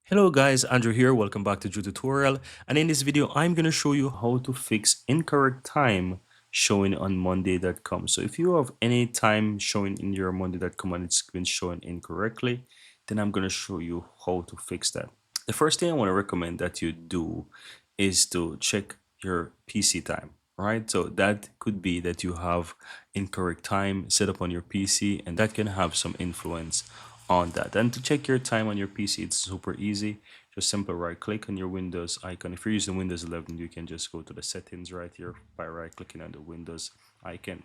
Hello guys, Andrew here. Welcome back to Drew Tutorial. And in this video, I'm going to show you how to fix incorrect time showing on Monday.com. So if you have any time showing in your Monday.com and it's been showing incorrectly, then I'm going to show you how to fix that. The first thing I want to recommend that you do is to check your PC time, right? So that could be that you have incorrect time set up on your PC, and that can have some influence on that. And to check your time on your PC, it's super easy. Just simply right click on your Windows icon. If you're using Windows 11, you can just go to the settings right here by right clicking on the Windows icon,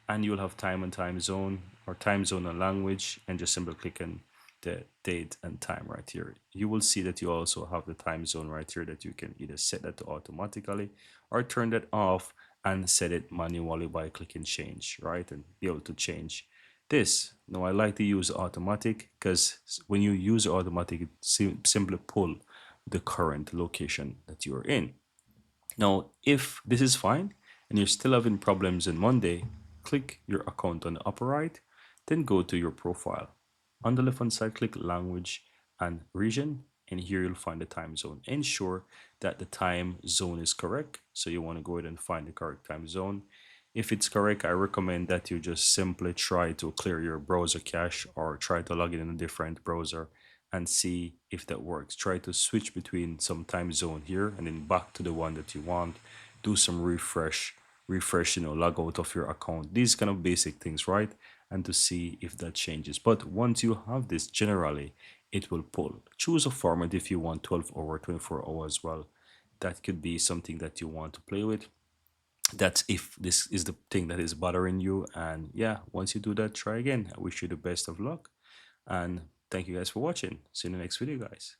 and you'll have time and time zone, or time zone and language, and just simply click on the date and time right here. You will see that you also have the time zone right here that you can either set that to automatically or turn that off and set it manually by clicking change, right? And be able to change this. Now I like to use automatic because when you use automatic, it simply pull the current location that you're in. Now, if this is fine and you're still having problems on Monday, click your account on the upper right, then go to your profile. On the left hand side, click language and region, and here you'll find the time zone. Ensure that the time zone is correct. So you want to go ahead and find the correct time zone. If it's correct, I recommend that you just simply try to clear your browser cache or try to log in a different browser and see if that works. Try to switch between some time zone here and then back to the one that you want. Do some refresh, log out of your account. These kind of basic things, right? And to see if that changes. But once you have this, generally, it will pull. Choose a format if you want 12 hour, 24 hours as well. That could be something that you want to play with. That's if this is the thing that is bothering you. And yeah, once you do that, try again. I wish you the best of luck. And thank you guys for watching. See you in the next video, guys.